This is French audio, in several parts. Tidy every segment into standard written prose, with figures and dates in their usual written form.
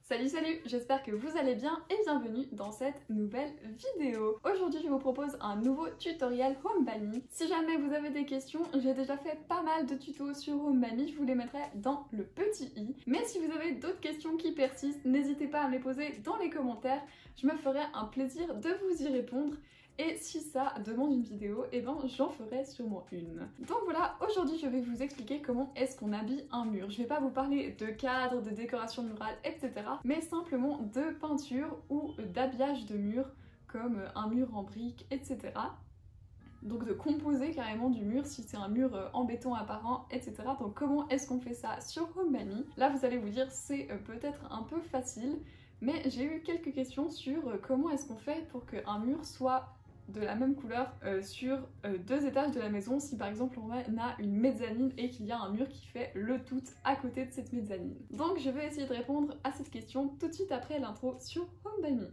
Salut, j'espère que vous allez bien et bienvenue dans cette nouvelle vidéo. Aujourd'hui je vous propose un nouveau tutoriel HomeBanny. Si jamais vous avez des questions, j'ai déjà fait pas mal de tutos sur HomeBanny, je vous les mettrai dans le petit i. Mais si vous avez d'autres questions qui persistent, n'hésitez pas à me les poser dans les commentaires, je me ferai un plaisir de vous y répondre. Et si ça demande une vidéo, eh ben j'en ferai sûrement une. Donc voilà, aujourd'hui je vais vous expliquer comment est-ce qu'on habille un mur. Je vais pas vous parler de cadre, de décoration murale, etc. mais simplement de peinture ou d'habillage de mur, comme un mur en briques, etc. Donc de composer carrément du mur si c'est un mur en béton apparent, etc. Donc comment est-ce qu'on fait ça sur HomeBanny? Là vous allez vous dire c'est peut-être un peu facile, mais j'ai eu quelques questions sur comment est-ce qu'on fait pour qu'un mur soit de la même couleur sur deux étages de la maison, si par exemple on a une mezzanine et qu'il y a un mur qui fait le tout à côté de cette mezzanine. Donc je vais essayer de répondre à cette question tout de suite après l'intro sur HomeBanny.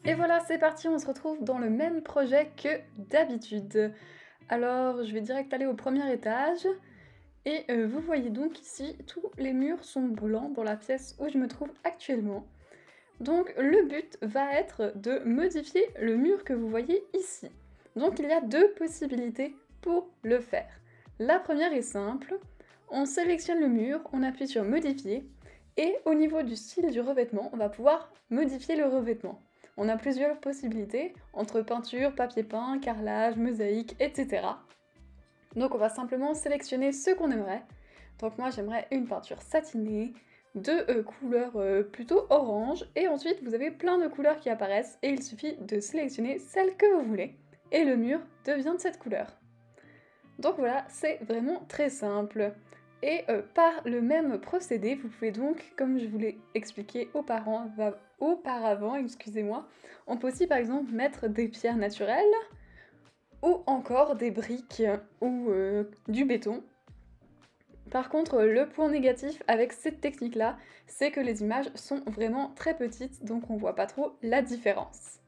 Et voilà, c'est parti, on se retrouve dans le même projet que d'habitude. Alors, je vais direct aller au premier étage. Et vous voyez donc ici, tous les murs sont blancs dans la pièce où je me trouve actuellement. Donc le but va être de modifier le mur que vous voyez ici. Donc il y a deux possibilités pour le faire. La première est simple, on sélectionne le mur, on appuie sur modifier, et au niveau du style du revêtement, on va pouvoir modifier le revêtement. On a plusieurs possibilités, entre peinture, papier peint, carrelage, mosaïque, etc. Donc on va simplement sélectionner ce qu'on aimerait. Donc moi j'aimerais une peinture satinée, de couleurs plutôt orange, et ensuite vous avez plein de couleurs qui apparaissent et il suffit de sélectionner celle que vous voulez et le mur devient de cette couleur. Donc voilà, c'est vraiment très simple. Et par le même procédé, vous pouvez donc, comme je vous l'ai expliqué auparavant, excusez-moi, on peut aussi par exemple mettre des pierres naturelles ou encore des briques ou du béton. Par contre, le point négatif avec cette technique-là, c'est que les images sont vraiment très petites, donc on voit pas trop la différence.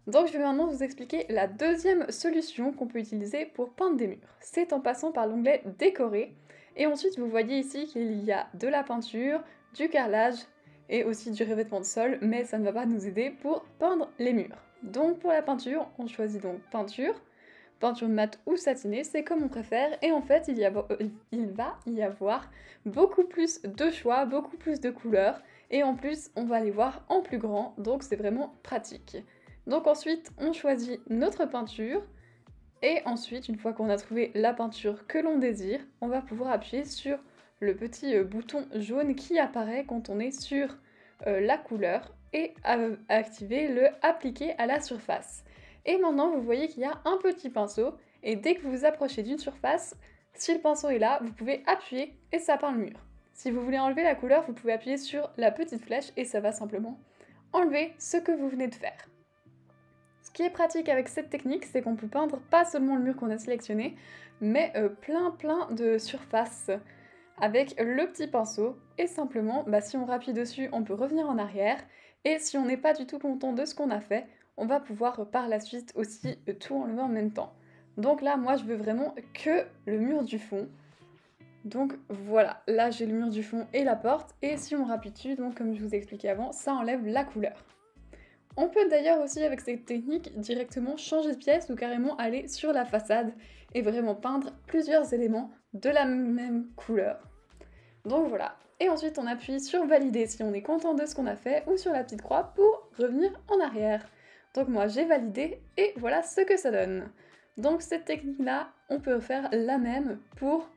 Donc je vais maintenant vous expliquer la deuxième solution qu'on peut utiliser pour peindre des murs. C'est en passant par l'onglet Décorer, et ensuite vous voyez ici qu'il y a de la peinture, du carrelage et aussi du revêtement de sol, mais ça ne va pas nous aider pour peindre les murs. Donc pour la peinture, on choisit donc peinture mat ou satinée, c'est comme on préfère, et en fait il va y avoir beaucoup plus de choix, beaucoup plus de couleurs, et en plus on va les voir en plus grand, donc c'est vraiment pratique. Donc ensuite on choisit notre peinture, et ensuite une fois qu'on a trouvé la peinture que l'on désire, on va pouvoir appuyer sur le petit bouton jaune qui apparaît quand on est sur la couleur, et activer le appliquer à la surface. Et maintenant, vous voyez qu'il y a un petit pinceau, et dès que vous vous approchez d'une surface, si le pinceau est là, vous pouvez appuyer et ça peint le mur. Si vous voulez enlever la couleur, vous pouvez appuyer sur la petite flèche et ça va simplement enlever ce que vous venez de faire. Ce qui est pratique avec cette technique, c'est qu'on peut peindre pas seulement le mur qu'on a sélectionné, mais plein de surfaces avec le petit pinceau, et simplement, si on rappuie dessus, on peut revenir en arrière, et si on n'est pas du tout content de ce qu'on a fait, on va pouvoir par la suite aussi tout enlever en même temps. Donc là, moi je veux vraiment que le mur du fond. Donc voilà, là j'ai le mur du fond et la porte, et si on rappuie dessus, donc comme je vous ai expliqué avant, ça enlève la couleur. On peut d'ailleurs aussi avec cette technique directement changer de pièce ou carrément aller sur la façade et vraiment peindre plusieurs éléments de la même couleur. Donc voilà. Et ensuite on appuie sur valider si on est content de ce qu'on a fait, ou sur la petite croix pour revenir en arrière. Donc moi j'ai validé et voilà ce que ça donne. Donc cette technique là, on peut faire la même pour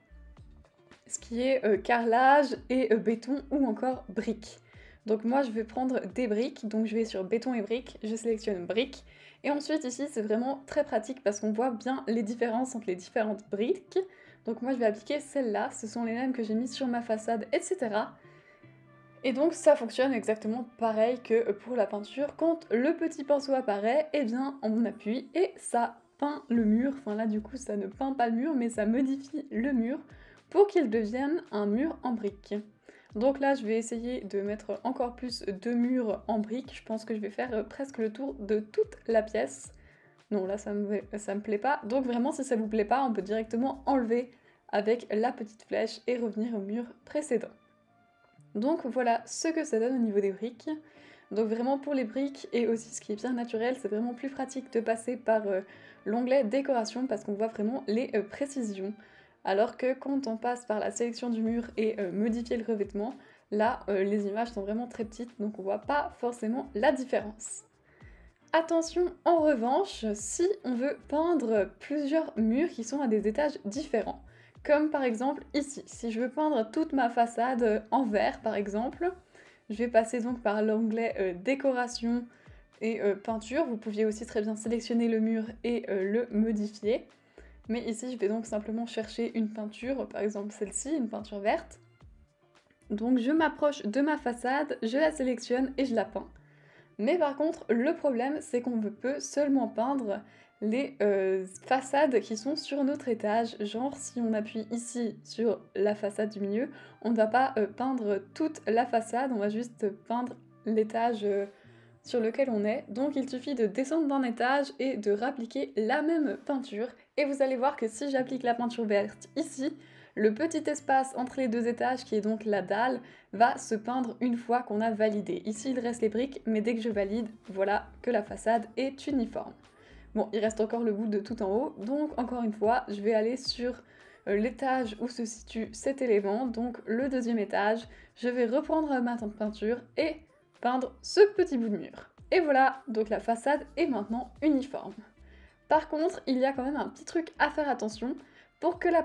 ce qui est carrelage et béton ou encore briques. Donc moi je vais prendre des briques, donc je vais sur béton et briques, je sélectionne briques, et ensuite ici c'est vraiment très pratique parce qu'on voit bien les différences entre les différentes briques. Donc moi je vais appliquer celles-là, ce sont les mêmes que j'ai mis sur ma façade, etc. Et donc ça fonctionne exactement pareil que pour la peinture, quand le petit pinceau apparaît, eh bien on appuie et ça peint le mur, enfin là du coup ça ne peint pas le mur mais ça modifie le mur pour qu'il devienne un mur en briques. Donc là, je vais essayer de mettre encore plus de murs en briques. Je pense que je vais faire presque le tour de toute la pièce. Non, là, ça me plaît pas. Donc vraiment, si ça vous plaît pas, on peut directement enlever avec la petite flèche et revenir au mur précédent. Donc voilà ce que ça donne au niveau des briques. Donc vraiment pour les briques et aussi ce qui est bien naturel, c'est vraiment plus pratique de passer par l'onglet décoration parce qu'on voit vraiment les précisions. Alors que quand on passe par la sélection du mur et modifier le revêtement, là les images sont vraiment très petites donc on voit pas forcément la différence. Attention en revanche, si on veut peindre plusieurs murs qui sont à des étages différents. Comme par exemple ici, si je veux peindre toute ma façade en vert par exemple, je vais passer donc par l'onglet décoration et peinture. Vous pouviez aussi très bien sélectionner le mur et le modifier. Mais ici je vais donc simplement chercher une peinture, par exemple celle-ci, une peinture verte. Donc je m'approche de ma façade, je la sélectionne et je la peins. Mais par contre, le problème, c'est qu'on peut seulement peindre les façades qui sont sur notre étage. Genre, si on appuie ici sur la façade du milieu, on ne va pas peindre toute la façade, on va juste peindre l'étage sur lequel on est. Donc il suffit de descendre d'un étage et de réappliquer la même peinture. Et vous allez voir que si j'applique la peinture verte ici, le petit espace entre les deux étages, qui est donc la dalle, va se peindre une fois qu'on a validé. Ici, il reste les briques, mais dès que je valide, voilà que la façade est uniforme. Bon, il reste encore le bout de tout en haut, donc encore une fois, je vais aller sur l'étage où se situe cet élément, donc le deuxième étage. Je vais reprendre ma peinture et peindre ce petit bout de mur. Et voilà, donc la façade est maintenant uniforme. Par contre, il y a quand même un petit truc à faire attention pour que la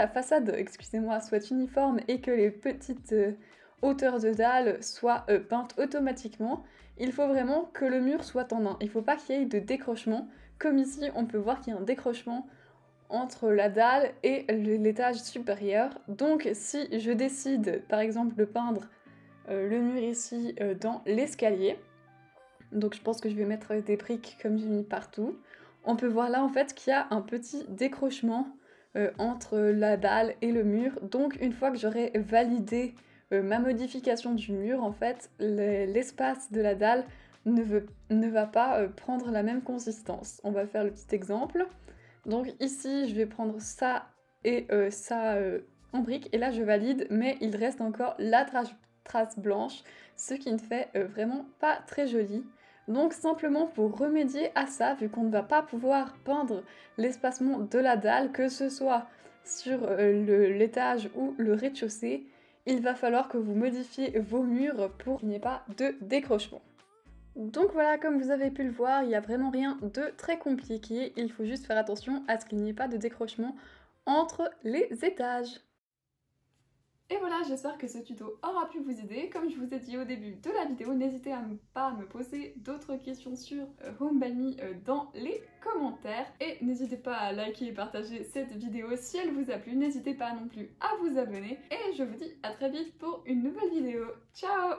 façade, excusez-moi, soit uniforme et que les petites hauteurs de dalles soient peintes automatiquement, il faut vraiment que le mur soit en un. Il ne faut pas qu'il y ait de décrochement. Comme ici, on peut voir qu'il y a un décrochement entre la dalle et l'étage supérieur. Donc si je décide, par exemple, de peindre le mur ici dans l'escalier, donc je pense que je vais mettre des briques comme j'ai mis partout, on peut voir là en fait qu'il y a un petit décrochement entre la dalle et le mur. Donc une fois que j'aurai validé ma modification du mur, en fait, l'espace de la dalle ne va pas prendre la même consistance. On va faire le petit exemple. Donc ici, je vais prendre ça et ça en brique, et là je valide, mais il reste encore la trace blanche, ce qui ne fait vraiment pas très joli. Donc simplement pour remédier à ça, vu qu'on ne va pas pouvoir peindre l'espacement de la dalle, que ce soit sur l'étage ou le rez-de-chaussée, il va falloir que vous modifiez vos murs pour qu'il n'y ait pas de décrochement. Donc voilà, comme vous avez pu le voir, il n'y a vraiment rien de très compliqué, il faut juste faire attention à ce qu'il n'y ait pas de décrochement entre les étages. Et voilà, j'espère que ce tuto aura pu vous aider. Comme je vous ai dit au début de la vidéo, n'hésitez pas à me poser d'autres questions sur Home by Me dans les commentaires. Et n'hésitez pas à liker et partager cette vidéo si elle vous a plu. N'hésitez pas non plus à vous abonner. Et je vous dis à très vite pour une nouvelle vidéo. Ciao!